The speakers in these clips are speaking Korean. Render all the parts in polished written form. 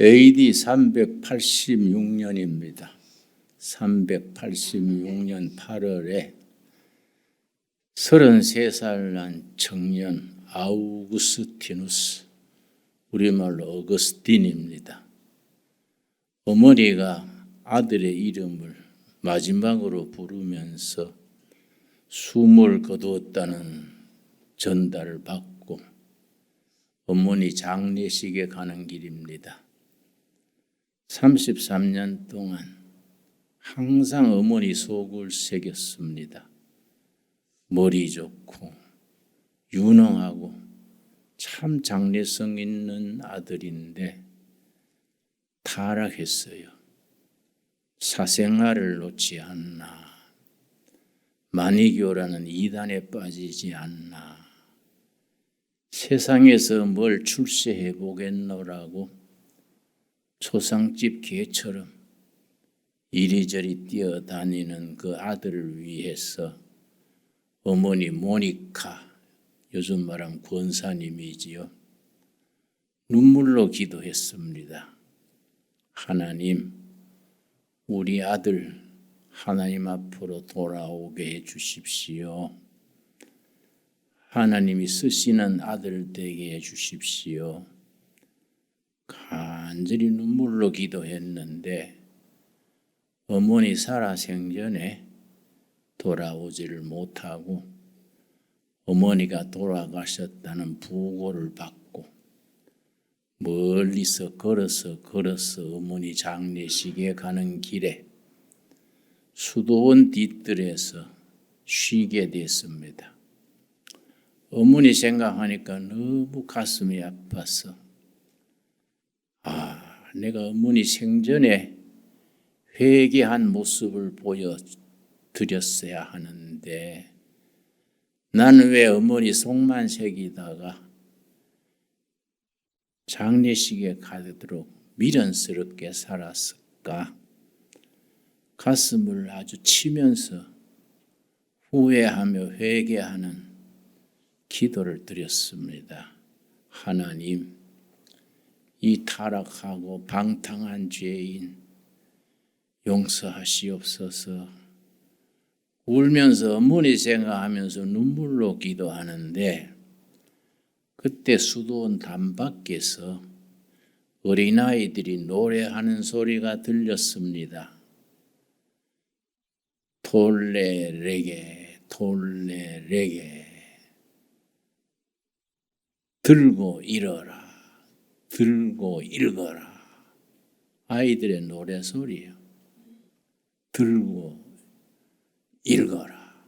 AD 386년입니다. 386년 8월에 33살 난 청년 아우구스티누스, 우리말로 어거스틴입니다. 어머니가 아들의 이름을 마지막으로 부르면서 숨을 거두었다는 전달을 받고 어머니 장례식에 가는 길입니다. 33년 동안 항상 어머니 속을 새겼습니다. 머리 좋고 유능하고 참 장래성 있는 아들인데 타락했어요. 사생활을 놓지 않나, 마니교라는 이단에 빠지지 않나, 세상에서 뭘 출세해 보겠노라고 초상집 개처럼 이리저리 뛰어다니는 그 아들을 위해서 어머니 모니카, 요즘 말하면 권사님이지요, 눈물로 기도했습니다. 하나님, 우리 아들 하나님 앞으로 돌아오게 해 주십시오. 하나님이 쓰시는 아들 되게 해 주십시오. 간절히 눈물로 기도했는데 어머니 살아생전에 돌아오지를 못하고 어머니가 돌아가셨다는 부고를 받고 멀리서 걸어서 어머니 장례식에 가는 길에 수도원 뒤뜰에서 쉬게 됐습니다. 어머니 생각하니까 너무 가슴이 아파서 내가 어머니 생전에 회개한 모습을 보여드렸어야 하는데 나는 왜 어머니 속만 새기다가 장례식에 가도록 미련스럽게 살았을까? 가슴을 아주 치면서 후회하며 회개하는 기도를 드렸습니다. 하나님, 이 타락하고 방탕한 죄인 용서하시옵소서. 울면서 어머니 생각하면서 눈물로 기도하는데 그때 수도원 담밖에서 어린아이들이 노래하는 소리가 들렸습니다. 톨레레게 톨레레게, 들고 일어라, 들고 읽어라. 아이들의 노래소리예요. 들고 읽어라,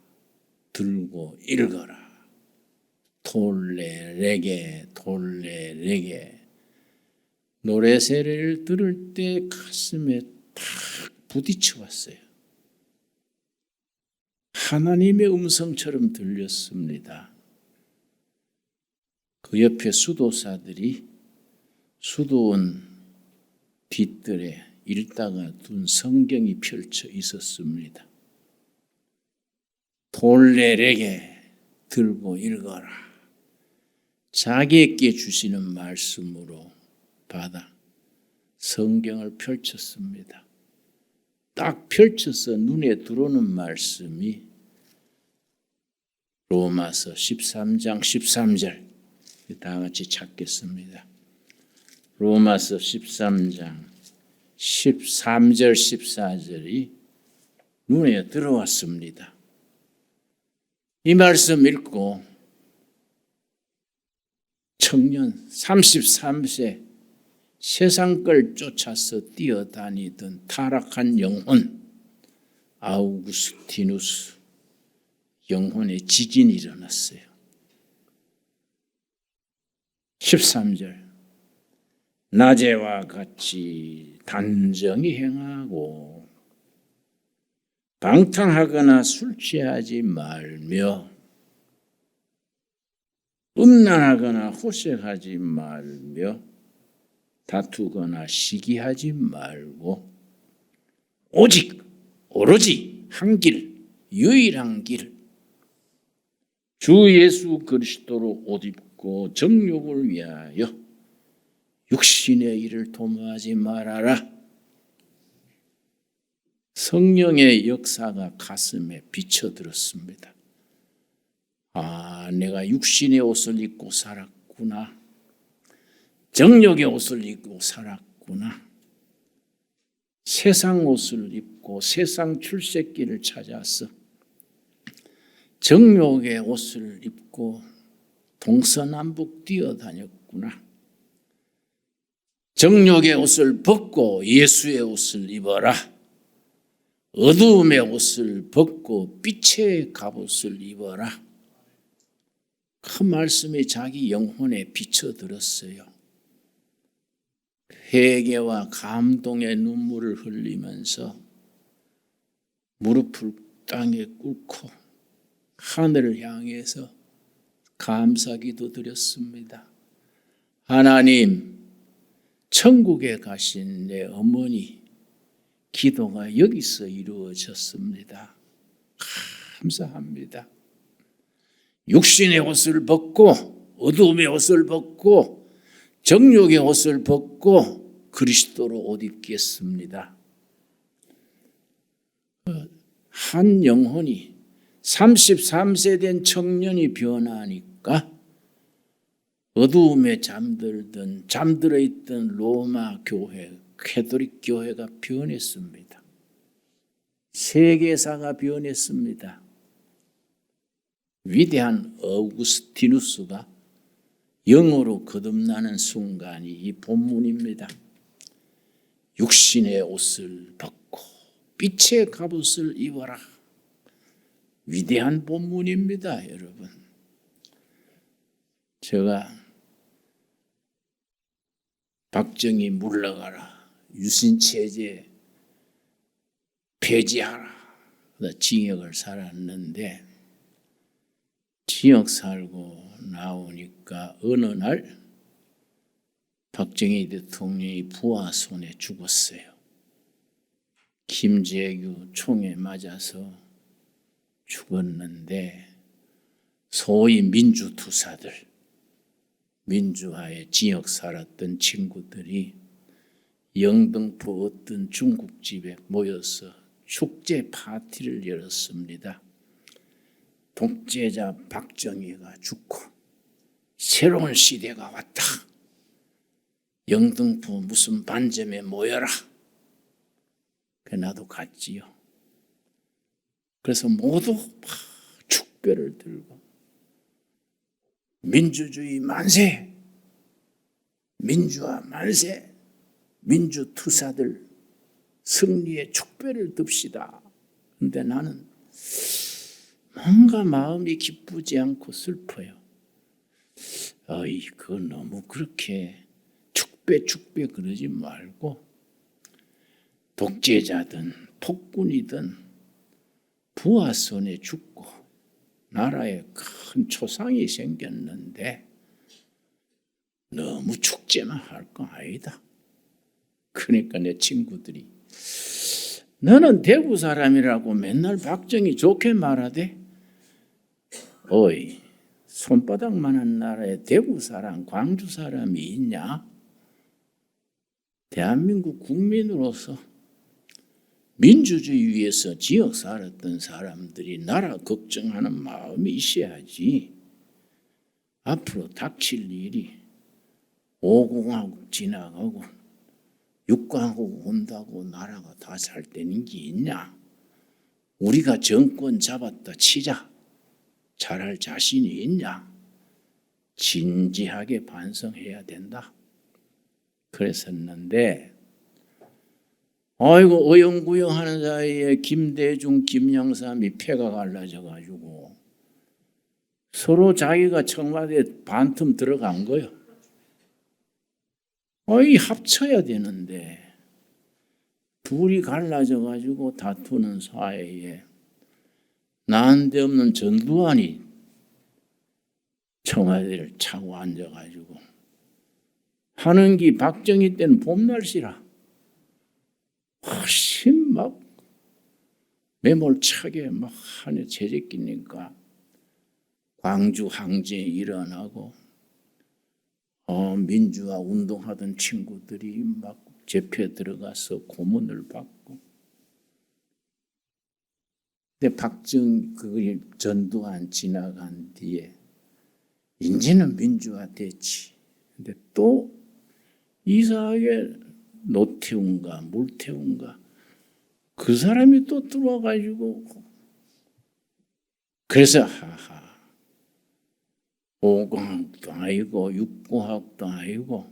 들고 읽어라. 톨레레게 톨레레게. 노래세를 들을 때 가슴에 탁 부딪혀 왔어요. 하나님의 음성처럼 들렸습니다. 그 옆에 수도사들이 수도원 뒤뜰에 읽다가 둔 성경이 펼쳐 있었습니다. 톨레레게, 들고 읽어라. 자기에게 주시는 말씀으로 받아 성경을 펼쳤습니다. 딱 펼쳐서 눈에 들어오는 말씀이 로마서 13장 13절, 다 같이 찾겠습니다. 로마서 13장 13절 14절이 눈에 들어왔습니다. 이 말씀 읽고 청년 33세 세상 걸 쫓아서 뛰어다니던 타락한 영혼 아우구스티누스 영혼의 지진이 일어났어요. 13절, 낮에와 같이 단정히 행하고 방탕하거나 술 취하지 말며 음란하거나 호색하지 말며 다투거나 시기하지 말고 오직 오로지 한 길, 유일한 길, 주 예수 그리스도로 옷 입고 정욕을 위하여 육신의 일을 도모하지 말아라. 성령의 역사가 가슴에 비쳐들었습니다. 아, 내가 육신의 옷을 입고 살았구나. 정욕의 옷을 입고 살았구나. 세상 옷을 입고 세상 출세길을 찾아서 정욕의 옷을 입고 동서남북 뛰어다녔구나. 정욕의 옷을 벗고 예수의 옷을 입어라. 어두움의 옷을 벗고 빛의 갑옷을 입어라. 그 말씀이 자기 영혼에 비쳐들었어요. 회개와 감동의 눈물을 흘리면서 무릎을 땅에 꿇고 하늘을 향해서 감사기도 드렸습니다. 하나님, 천국에 가신 내 어머니 기도가 여기서 이루어졌습니다. 감사합니다. 육신의 옷을 벗고 어두움의 옷을 벗고 정욕의 옷을 벗고 그리스도로 옷 입겠습니다. 한 영혼이 33세 된 청년이 변하니까 어두움에 잠들어 있던 로마 교회, 캐톨릭 교회가 변했습니다. 세계사가 변했습니다. 위대한 어우구스티누스가 영어로 거듭나는 순간이 이 본문입니다. 육신의 옷을 벗고 빛의 갑옷을 입어라. 위대한 본문입니다, 여러분. 제가 박정희 물러가라, 유신체제 폐지하라, 징역을 살았는데 징역 살고 나오니까 어느 날 박정희 대통령이 부하 손에 죽었어요. 김재규 총에 맞아서 죽었는데 소위 민주투사들, 민주화에 징역 살았던 친구들이 영등포 어떤 중국집에 모여서 축제 파티를 열었습니다. 독재자 박정희가 죽고 새로운 시대가 왔다. 영등포 무슨 반점에 모여라. 나도 갔지요. 그래서 모두 축배를 들고 민주주의 만세, 민주화 만세, 민주투사들 승리의 축배를 듭시다. 그런데 나는 뭔가 마음이 기쁘지 않고 슬퍼요. 그거 너무 그렇게 축배 그러지 말고 독재자든 폭군이든 부하 손에 죽고 나라에 큰 초상이 생겼는데 너무 축제만 할 거 아니다. 그러니까 내 친구들이 너는 대구 사람이라고 맨날 박정희 좋게 말하대. 어이, 손바닥만한 나라에 대구 사람, 광주 사람이 있냐? 대한민국 국민으로서 민주주의 위해서 지역 살았던 사람들이 나라 걱정하는 마음이 있어야지. 앞으로 닥칠 일이 5공화국 지나가고 6공화국 온다고 나라가 다 잘 되는 게 있냐? 우리가 정권 잡았다 치자. 잘할 자신이 있냐? 진지하게 반성해야 된다. 그랬었는데 아이고 어영부영 하는 사이에 김대중, 김영삼이 패가 갈라져가지고 서로 자기가 청와대에 반틈 들어간 거예요. 합쳐야 되는데 둘이 갈라져가지고 다투는 사이에 난데없는 전두환이 청와대를 차고 앉아가지고 하는 기 박정희 때는 봄날씨라 훨씬 막 매몰차게 막 하늘 제재끼니까 광주 항쟁이 일어나고 민주화 운동하던 친구들이 막 집회 들어가서 고문을 받고, 근데 그 전두환 지나간 뒤에 이제는 민주화 됐지. 근데 또 이상하게 노태우인가 물태우인가 그 사람이 또 들어와가지고, 그래서 하하, 5공학도 아니고 6공학도 아니고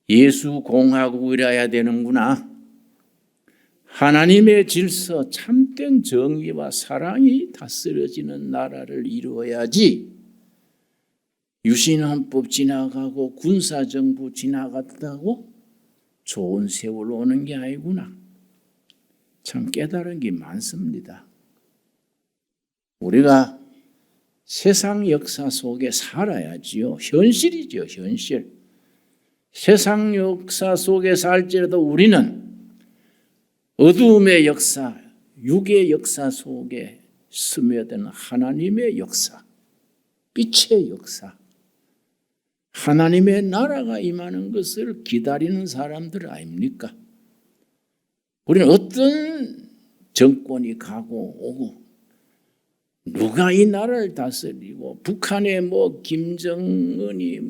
예수공화국이라야 되는구나. 하나님의 질서, 참된 정의와 사랑이 다스려지는 나라를 이루어야지 유신헌법 지나가고 군사정부 지나갔다고 좋은 세월 오는 게 아니구나. 참 깨달은 게 많습니다. 우리가 세상 역사 속에 살아야지요. 현실이죠, 현실. 세상 역사 속에 살지라도 우리는 어두움의 역사, 육의 역사 속에 스며드는 하나님의 역사, 빛의 역사, 하나님의 나라가 임하는 것을 기다리는 사람들 아닙니까? 우리는 어떤 정권이 가고 오고 누가 이 나라를 다스리고 북한의 김정은이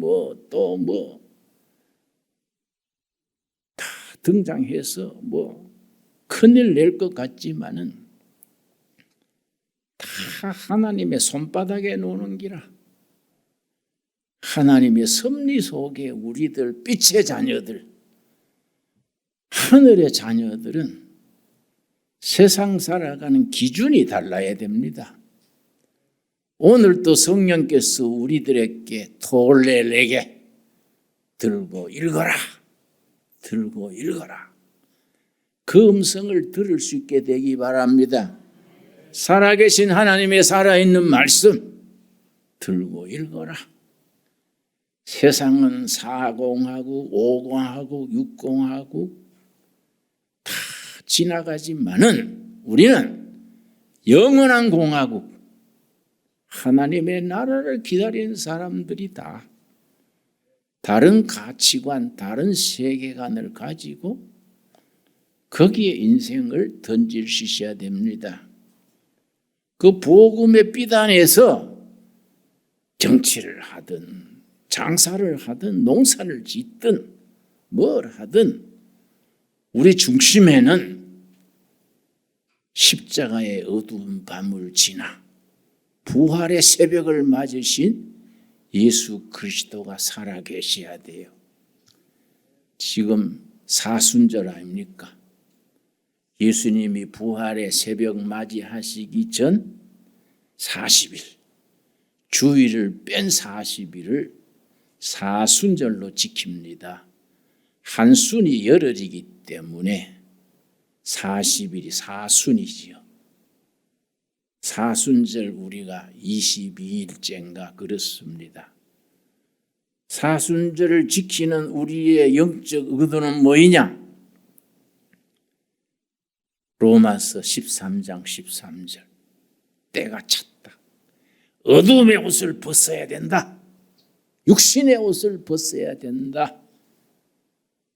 다 등장해서 큰일 낼 것 같지만은 다 하나님의 손바닥에 노는 기라. 하나님의 섭리 속에 우리들 빛의 자녀들, 하늘의 자녀들은 세상 살아가는 기준이 달라야 됩니다. 오늘도 성령께서 우리들에게 돌레에게 들고 읽어라, 들고 읽어라. 그 음성을 들을 수 있게 되기 바랍니다. 살아계신 하나님의 살아있는 말씀 들고 읽어라. 세상은 4공하고 5공하고 6공하고 다 지나가지만은 우리는 영원한 공화국, 하나님의 나라를 기다리는 사람들이다. 다른 가치관, 다른 세계관을 가지고 거기에 인생을 던지셔야 됩니다. 그 복음의 빛 안에서 정치를 하든 장사를 하든 농사를 짓든 뭘 하든 우리 중심에는 십자가의 어두운 밤을 지나 부활의 새벽을 맞으신 예수 그리스도가 살아계셔야 돼요. 지금 사순절 아닙니까? 예수님이 부활의 새벽 맞이하시기 전 40일, 주일을 뺀 40일을 사순절로 지킵니다. 한 순이 열흘이기 때문에 40일이 사순이지요. 사순절 우리가 22일째인가 그렇습니다. 사순절을 지키는 우리의 영적 의도는 뭐이냐? 로마서 13장 13절. 때가 찼다. 어두움의 옷을 벗어야 된다. 육신의 옷을 벗어야 된다.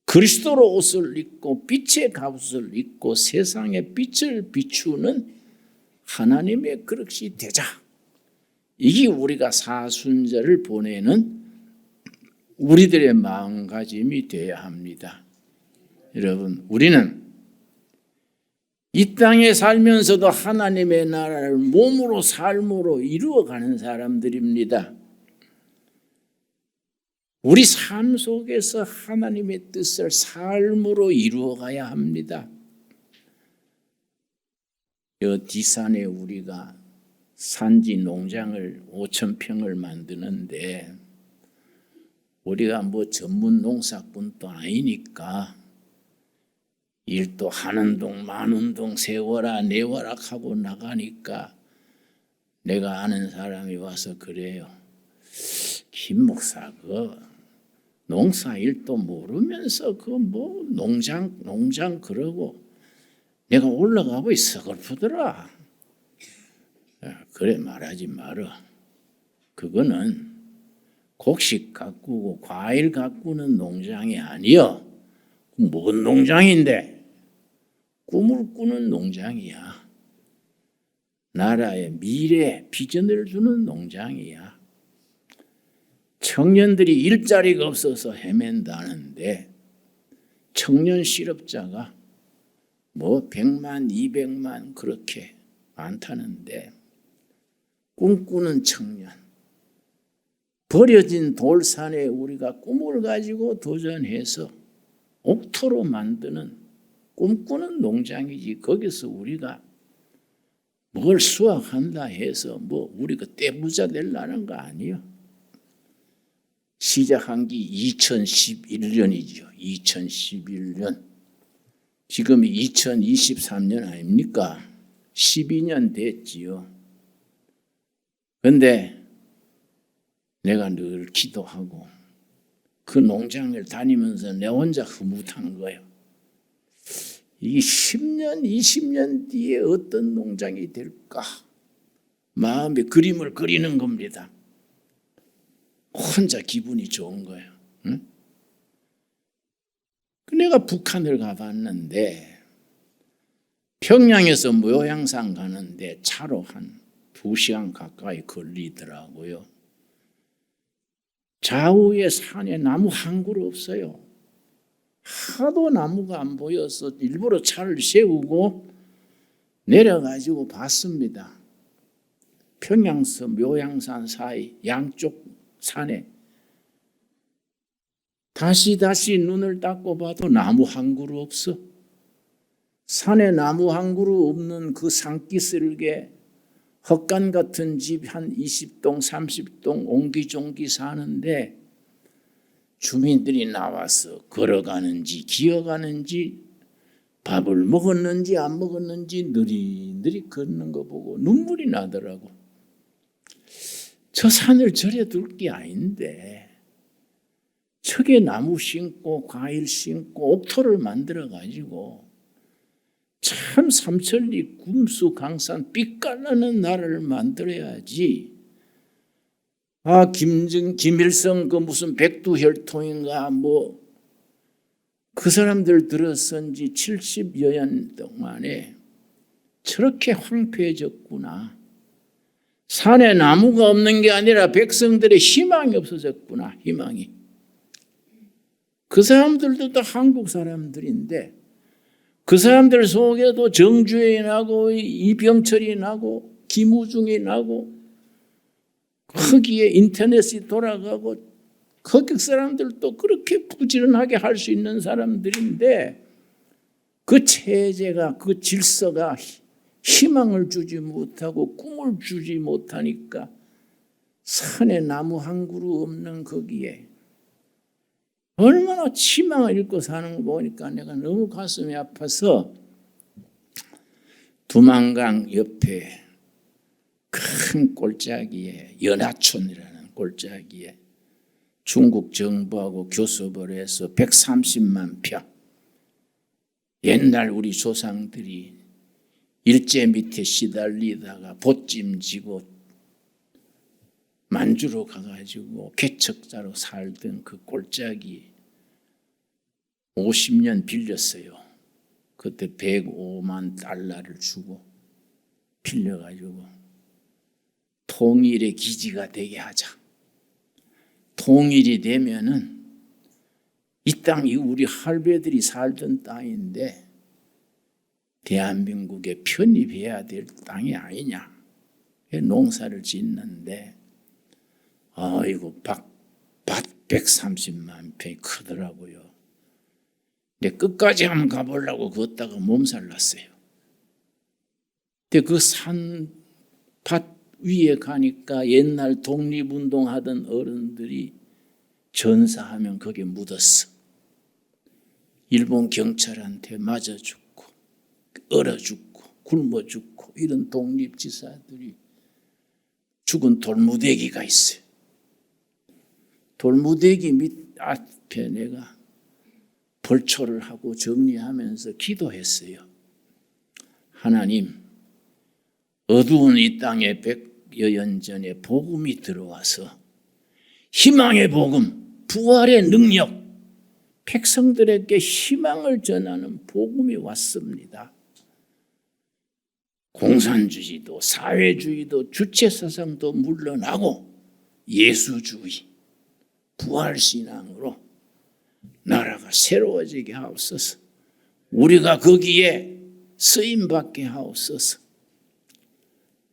그리스도로 옷을 입고 빛의 갑옷을 입고 세상의 빛을 비추는 하나님의 그릇이 되자. 이게 우리가 사순절을 보내는 우리들의 마음가짐이 되어야 합니다. 여러분, 우리는 이 땅에 살면서도 하나님의 나라를 몸으로 삶으로 이루어가는 사람들입니다. 우리 삶 속에서 하나님의 뜻을 삶으로 이루어가야 합니다. 이 뒷산에 우리가 산지 농장을 5,000평을 만드는데 우리가 전문 농사꾼도 아니니까 일도 하는 동 마는 동 세워라 내워라 하고 나가니까 내가 아는 사람이 와서 그래요. 김 목사 농사 일도 모르면서 농장 그러고 내가 올라가고 있어 슬프더라. 그래 말하지 마라. 그거는 곡식 가꾸고 과일 가꾸는 농장이 아니여. 뭔 농장인데? 꿈을 꾸는 농장이야. 나라의 미래 비전을 주는 농장이야. 청년들이 일자리가 없어서 헤맨다는데 청년 실업자가 뭐 100만, 200만 그렇게 많다는데 꿈꾸는 청년, 버려진 돌산에 우리가 꿈을 가지고 도전해서 옥토로 만드는 꿈꾸는 농장이지, 거기서 우리가 뭘 수확한다 해서 뭐 우리가 떼부자 되려는 거 아니에요. 시작한 게 2011년이죠. 2011년. 지금이 2023년 아닙니까? 12년 됐지요. 그런데 내가 늘 기도하고 그 농장을 다니면서 내 혼자 흐뭇한 거예요. 이 10년, 20년 뒤에 어떤 농장이 될까? 마음의 그림을 그리는 겁니다. 혼자 기분이 좋은 거예요. 응? 내가 북한을 가봤는데 평양에서 묘향산 가는데 차로 한 2시간 가까이 걸리더라고요. 좌우에 산에 나무 한 그루 없어요. 하도 나무가 안 보여서 일부러 차를 세우고 내려가지고 봤습니다. 평양서 묘향산 사이 양쪽 산에 다시 눈을 닦고 봐도 나무 한 그루 없어. 산에 나무 한 그루 없는 그 산기슭에 헛간 같은 집 한 20동 30동 옹기종기 사는데 주민들이 나와서 걸어가는지 기어가는지 밥을 먹었는지 안 먹었는지 느리느리 걷는 거 보고 눈물이 나더라고. 저 산을 저래 둘 게 아닌데 저게 나무 심고 과일 심고 옥토를 만들어 가지고 참 삼천리 금수 강산 빛깔나는 나라를 만들어야지. 김일성 그 무슨 백두혈통인가 뭐 그 사람들 들어선지 70여 년 동안에 저렇게 황폐해졌구나. 산에 나무가 없는 게 아니라 백성들의 희망이 없어졌구나. 희망이. 그 사람들도 다 한국 사람들인데 그 사람들 속에도 정주행이 나고 이병철이 나고 김우중이 나고 거기에 인터넷이 돌아가고 거기 사람들도 그렇게 부지런하게 할 수 있는 사람들인데 그 체제가 그 질서가 희망을 주지 못하고 꿈을 주지 못하니까 산에 나무 한 그루 없는 거기에 얼마나 희망을 잃고 사는 거 보니까 내가 너무 가슴이 아파서 두만강 옆에 큰 골짜기에 연하촌이라는 골짜기에 중국 정부하고 교섭을 해서 130만 평 옛날 우리 조상들이 일제 밑에 시달리다가 보찜지고 만주로 가가지고 개척자로 살던 그 골짜기 50년 빌렸어요. 그때 105만 달러를 주고 빌려가지고 통일의 기지가 되게 하자. 통일이 되면은 이 땅이 우리 할배들이 살던 땅인데 대한민국에 편입해야 될 땅이 아니냐. 농사를 짓는데 아이고 밭 130만 평이 크더라고요. 근데 끝까지 한번 가보려고 걷다가 몸살 났어요. 근데 그 밭 위에 가니까 옛날 독립운동하던 어른들이 전사하면 거기에 묻었어. 일본 경찰한테 맞아 죽고 얼어 죽고 굶어 죽고 이런 독립지사들이 죽은 돌무대기가 있어요. 돌무대기 밑 앞에 내가 벌초를 하고 정리하면서 기도했어요. 하나님, 어두운 이 땅에 100여 년 전에 복음이 들어와서 희망의 복음, 부활의 능력, 백성들에게 희망을 전하는 복음이 왔습니다. 공산주의도 사회주의도 주체사상도 물러나고 예수주의, 부활신앙으로 나라가 새로워지게 하옵소서. 우리가 거기에 쓰임받게 하옵소서.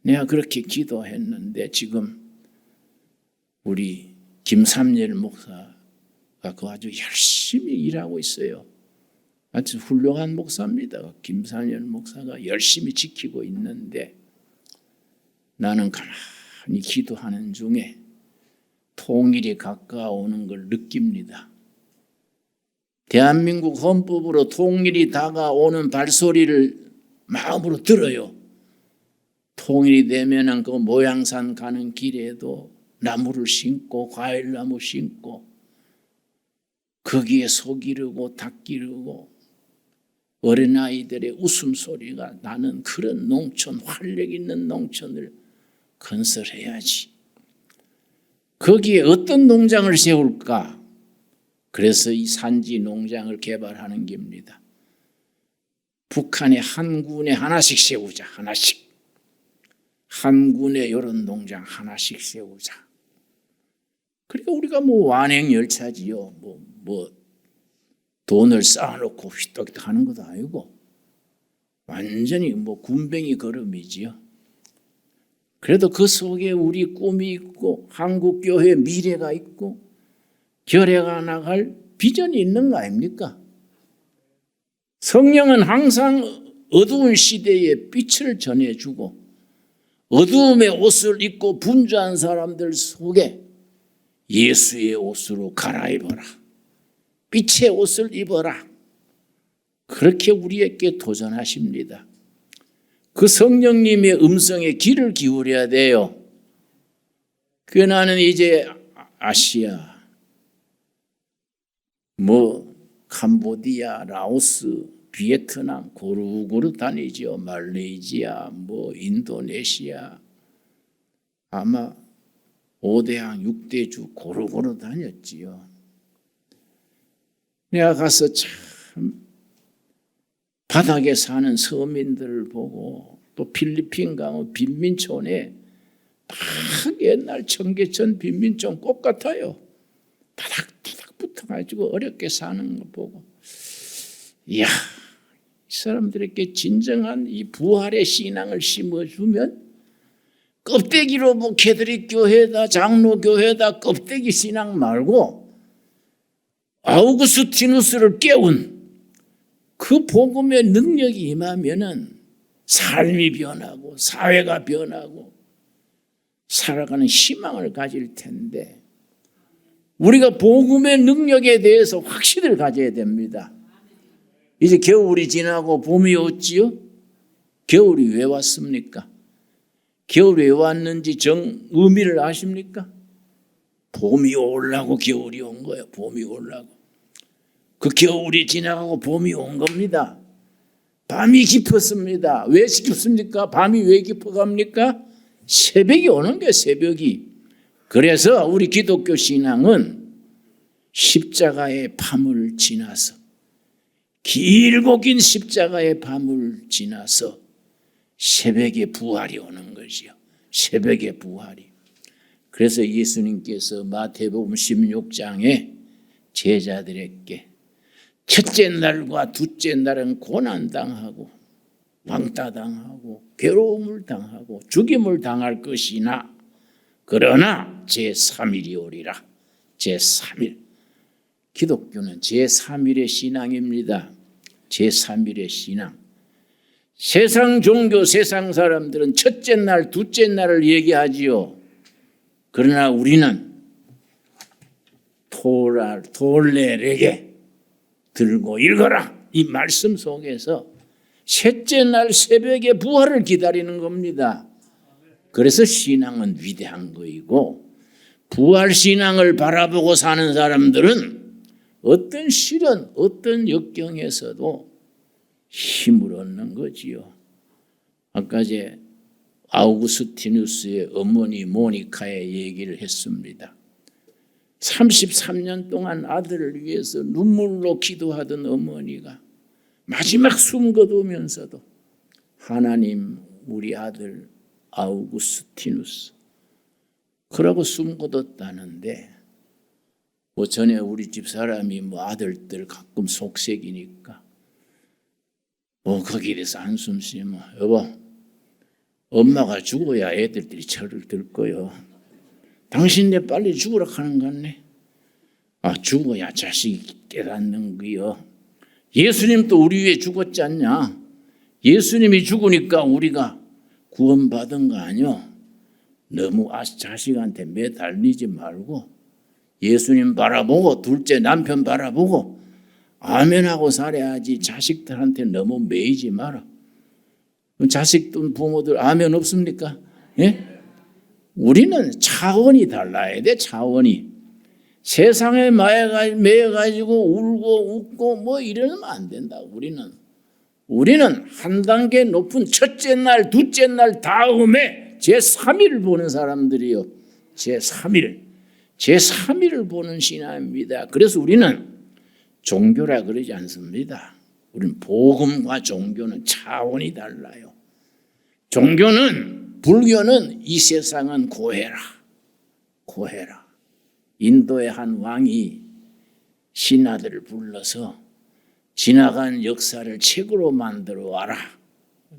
내가 그렇게 기도했는데 지금 우리 김삼열 목사가 그 아주 열심히 일하고 있어요. 아주 훌륭한 목사입니다. 김삼열 목사가 열심히 지키고 있는데 나는 가만히 기도하는 중에 통일이 가까워오는 걸 느낍니다. 대한민국 헌법으로 통일이 다가오는 발소리를 마음으로 들어요. 통일이 되면은 그 모양산 가는 길에도 나무를 심고 과일나무 심고 거기에 소 기르고 닭 기르고 어린아이들의 웃음소리가 나는 그런 농촌, 활력 있는 농촌을 건설해야지. 거기에 어떤 농장을 세울까? 그래서 이 산지 농장을 개발하는 겁니다. 북한에 한 군에 하나씩 세우자. 하나씩. 한 군에 이런 농장 하나씩 세우자. 그러니까 우리가 완행열차지요. 돈을 쌓아놓고 휘떡휘떡 하는 것도 아니고 완전히 군뱅이 걸음이지요. 그래도 그 속에 우리 꿈이 있고 한국교회 미래가 있고 결해가 나갈 비전이 있는 거 아닙니까? 성령은 항상 어두운 시대에 빛을 전해주고 어두움의 옷을 입고 분주한 사람들 속에 예수의 옷으로 갈아입어라. 빛의 옷을 입어라. 그렇게 우리에게 도전하십니다. 그 성령님의 음성에 귀를 기울여야 돼요. 그 나는 이제 아시아, 캄보디아, 라오스, 베트남 고루고루 다니죠. 말레이시아, 인도네시아, 아마 5대양 6대주 고루고루 다녔지요. 내가 가서 참 바닥에 사는 서민들을 보고 또 필리핀 가면 빈민촌에 막 옛날 청계천 빈민촌 꽃 같아요. 바닥바닥 붙어가지고 어렵게 사는 거 보고 이야, 이 사람들에게 진정한 이 부활의 신앙을 심어주면 껍데기로 캐드릭 교회다 장로 교회다 껍데기 신앙 말고 아우구스티누스를 깨운 그 복음의 능력이 임하면은 삶이 변하고 사회가 변하고 살아가는 희망을 가질 텐데 우리가 복음의 능력에 대해서 확신을 가져야 됩니다. 이제 겨울이 지나고 봄이 왔지요? 겨울이 왜 왔습니까? 겨울이 왜 왔는지 의미를 아십니까? 봄이 오려고 겨울이 온 거예요. 봄이 오려고. 그 겨울이 지나가고 봄이 온 겁니다. 밤이 깊었습니다. 왜 깊습니까? 밤이 왜 깊어갑니까? 새벽이 오는 거예요. 새벽이. 그래서 우리 기독교 신앙은 십자가의 밤을 지나서 길고 긴 십자가의 밤을 지나서 새벽의 부활이 오는 것이요. 새벽의 부활이. 그래서 예수님께서 마태복음 16장에 제자들에게 첫째 날과 둘째 날은 고난당하고 왕따당하고 괴로움을 당하고 죽임을 당할 것이나 그러나 제3일이 오리라. 제3일. 기독교는 제3일의 신앙입니다. 제3일의 신앙. 세상 종교, 세상 사람들은 첫째 날, 둘째 날을 얘기하지요. 그러나 우리는 돌레에게 들고 읽어라. 이 말씀 속에서 셋째 날 새벽에 부활을 기다리는 겁니다. 그래서 신앙은 위대한 거이고 부활 신앙을 바라보고 사는 사람들은 어떤 시련, 어떤 역경에서도 힘을 얻는 거지요. 아까 제 아우구스티누스의 어머니 모니카의 얘기를 했습니다. 33년 동안 아들을 위해서 눈물로 기도하던 어머니가 마지막 숨 거두면서도 하나님 우리 아들 아우구스티누스 그러고 숨 거뒀다는데 뭐 전에 우리 집 사람이 뭐 아들들 가끔 속색이니까 뭐 거기에 대해서 한숨 쉬면 여보 엄마가 죽어야 애들들이 저를 들 거요. 당신네 빨리 죽으라 하는 거 같네. 아 죽어야 자식이 깨닫는 거요. 예수님도 우리 위해 죽었지 않냐. 예수님이 죽으니까 우리가 구원받은 거 아니요. 너무 자식한테 매달리지 말고 예수님 바라보고 둘째 남편 바라보고 아멘하고 살아야지. 자식들한테 너무 매이지 마라. 자식들 부모들 아멘 없습니까? 예? 우리는 차원이 달라야 돼. 차원이. 세상에 매여가지고 울고 웃고 뭐 이러면 안 된다. 우리는 한 단계 높은 첫째 날 둘째 날 다음에 제3일을 보는 사람들이요. 제3일을 보는 신앙입니다. 그래서 우리는 종교라 그러지 않습니다. 우리는 복음과 종교는 차원이 달라요. 불교는 이 세상은 고해라. 인도의 한 왕이 신하들을 불러서 지나간 역사를 책으로 만들어 와라.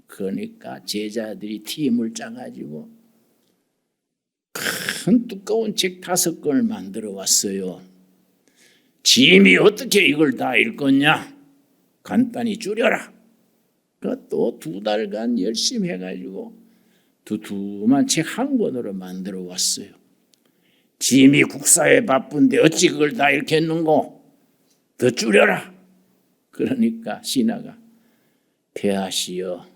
그러니까 제자들이 팀을 짜가지고 큰 두꺼운 책 5권을 만들어 왔어요. 짐이 어떻게 이걸 다 읽었냐? 간단히 줄여라. 또 2달간 열심히 해가지고 두툼한 책 1권으로 만들어 왔어요. 짐이 국사에 바쁜데 어찌 그걸 다 읽겠는고? 더 줄여라. 그러니까 신하가 폐하시여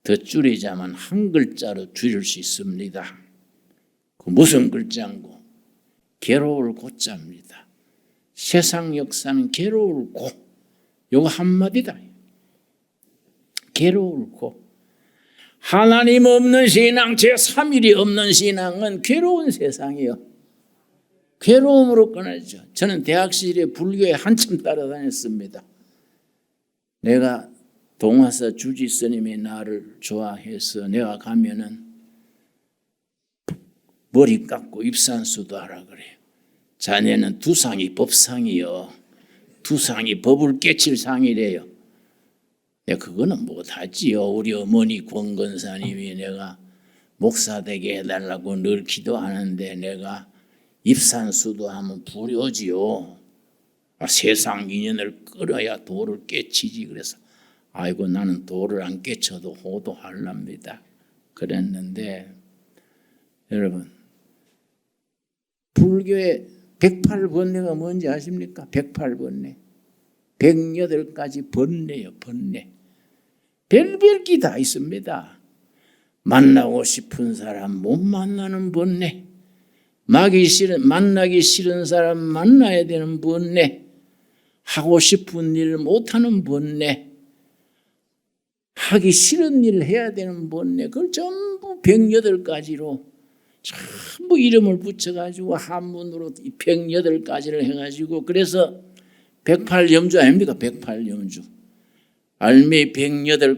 더 줄이자면 한 글자로 줄일 수 있습니다. 그 무슨 글자인고? 괴로울 고자입니다. 세상 역사는 괴로울 고. 요거 한마디다. 괴로울 고. 하나님 없는 신앙, 제3일이 없는 신앙은 괴로운 세상이요. 괴로움으로 끊어져. 저는 대학 시절에 불교에 한참 따라다녔습니다. 내가 동화사 주지 스님이 나를 좋아해서 내가 가면은 머리 깎고 입산수도 하라 그래요. 자네는 두상이 법상이요. 두상이 법을 깨칠 상이래요. 내가 그거는 못하지요. 우리 어머니 권건사님이 내가 목사 되게 해달라고 늘 기도하는데 내가 입산수도 하면 불효지요. 세상 인연을 끌어야 도를 깨치지. 그래서 아이고 나는 도를 안 깨쳐도 호도하랍니다. 그랬는데 여러분 불교의 108번뇌가 뭔지 아십니까? 108번뇌 108가지 번뇌요. 번뇌 별별 기 다 있습니다. 만나고 싶은 사람 못 만나는 번뇌, 만나기 싫은 사람 만나야 되는 번뇌, 하고 싶은 일을 못하는 번뇌, 하기 싫은 일을 해야 되는 번뇌, 그걸 전부 108가지로 전부 이름을 붙여가지고 한문으로 108가지를 해가지고 그래서 108염주 아닙니까? 108염주. 알매이 108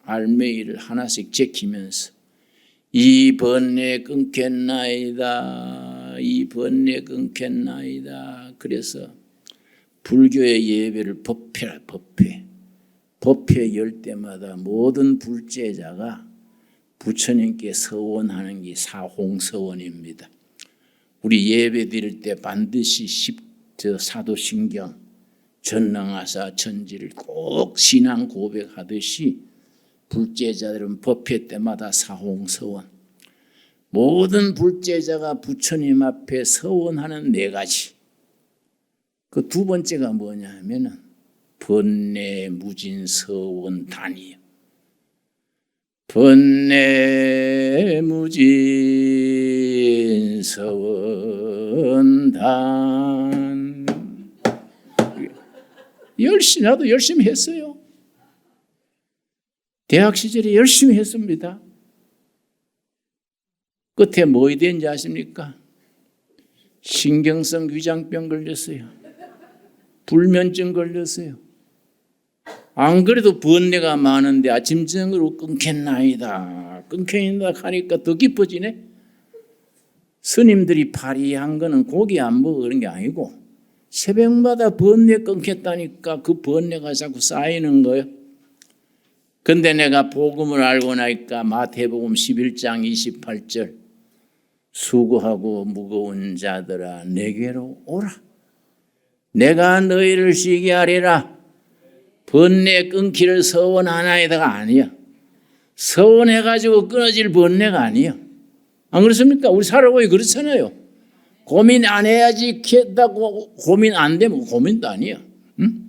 알매이를 하나씩 제키면서 이 번뇌 끊겠나이다. 이 번뇌 끊겠나이다. 그래서 불교의 예배를 법회라. 법회 열 때마다 모든 불제자가 부처님께 서원하는 게 사홍서원입니다. 우리 예배 드릴 때 반드시 사도신경 전능하사 천지를 꼭 신앙 고백하듯이 불제자들은 법회 때마다 사홍서원, 모든 불제자가 부처님 앞에 서원하는 4가지. 그 2번째가 뭐냐 하면은 번뇌 무진 서원단이에요. 번뇌 무진 서원단. 나도 열심히 했어요. 대학 시절에 열심히 했습니다. 끝에 뭐 되는지 아십니까? 신경성 위장병 걸렸어요. 불면증 걸렸어요. 안 그래도 번뇌가 많은데 아침 저녁으로 끊겠나이다. 끊겠나이다 하니까 더 깊어지네. 스님들이 파리한 거는 고기 안 먹어 그런 게 아니고 새벽마다 번뇌 끊겠다니까 그 번뇌가 자꾸 쌓이는 거예요. 근데 내가 복음을 알고 나니까 마태복음 11장 28절 수고하고 무거운 자들아 내게로 오라. 내가 너희를 쉬게 하리라. 번뇌 끊기를 서원하나이다가 아니야. 서원해가지고 끊어질 번뇌가 아니야. 안 그렇습니까? 우리 살아보니 그렇잖아요. 고민 안 해야지 겠다고 고민 안 되면 고민도 아니야. 응?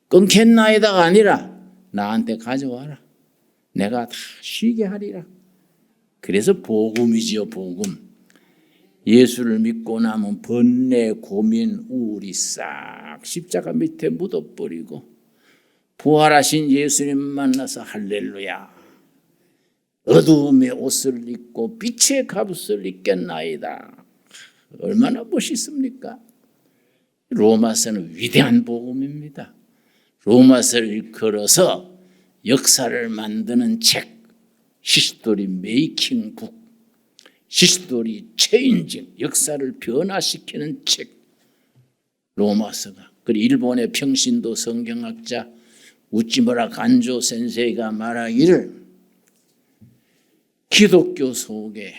끊겠나이다가 아니라 나한테 가져와라. 내가 다 쉬게 하리라. 그래서 복음이지요, 복음. 예수를 믿고 나면 번뇌, 고민, 우울이 싹 십자가 밑에 묻어버리고 부활하신 예수님 만나서 할렐루야. 어두움의 옷을 입고 빛의 갑옷을 입겠나이다. 얼마나 멋있습니까? 로마서는 위대한 복음입니다. 로마서를 일컬어서 역사를 만드는 책, 히스토리 메이킹 북, 히스토리 체인징, 역사를 변화시키는 책, 로마서가. 그리고 일본의 평신도 성경학자 우찌무라 간조 센세이가 말하기를 기독교 속에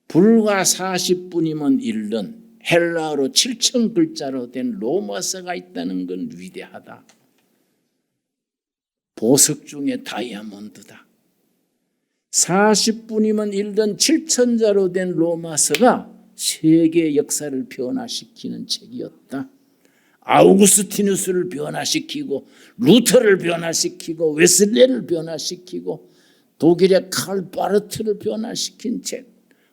불과 40분이면 읽는 헬라어로 7,000글자로 된 로마서가 있다는 건 위대하다. 보석 중에 다이아몬드다. 40분이면 읽던 7,000자로 된 로마서가 세계 역사를 변화시키는 책이었다. 아우구스티누스를 변화시키고 루터를 변화시키고 웨슬레를 변화시키고 독일의 칼 바르트를 변화시킨 책.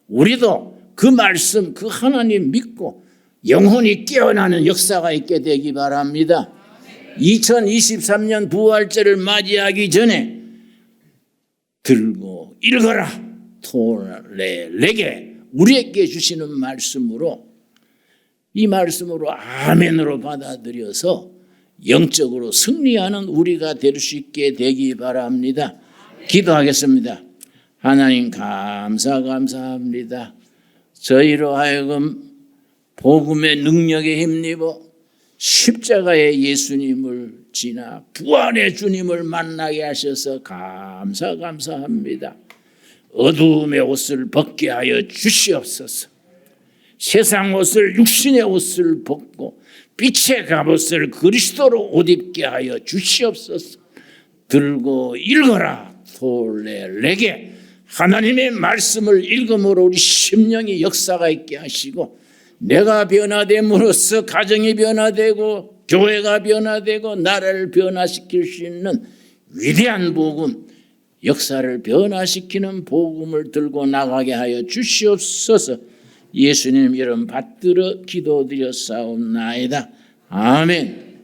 우리도 그 말씀, 그 하나님 믿고 영혼이 깨어나는 역사가 있게 되기 바랍니다. 2023년 부활절을 맞이하기 전에 들고 읽어라. 토레에게 우리에게 주시는 말씀으로 이 말씀으로 아멘으로 받아들여서 영적으로 승리하는 우리가 될 수 있게 되기 바랍니다. 기도하겠습니다. 하나님 감사합니다. 저희로 하여금 복음의 능력에 힘입어 십자가의 예수님을 지나 부활의 주님을 만나게 하셔서 감사합니다. 어두움의 옷을 벗게 하여 주시옵소서. 세상 옷을 육신의 옷을 벗고 빛의 갑옷을 그리스도로 옷 입게 하여 주시옵소서. 들고 읽어라. 토레에게 하나님의 말씀을 읽음으로 우리 심령이 역사가 있게 하시고 내가 변화됨으로써 가정이 변화되고 교회가 변화되고 나라를 변화시킬 수 있는 위대한 복음, 역사를 변화시키는 복음을 들고 나가게 하여 주시옵소서. 예수님 이름 받들어 기도드렸사옵나이다. 아멘.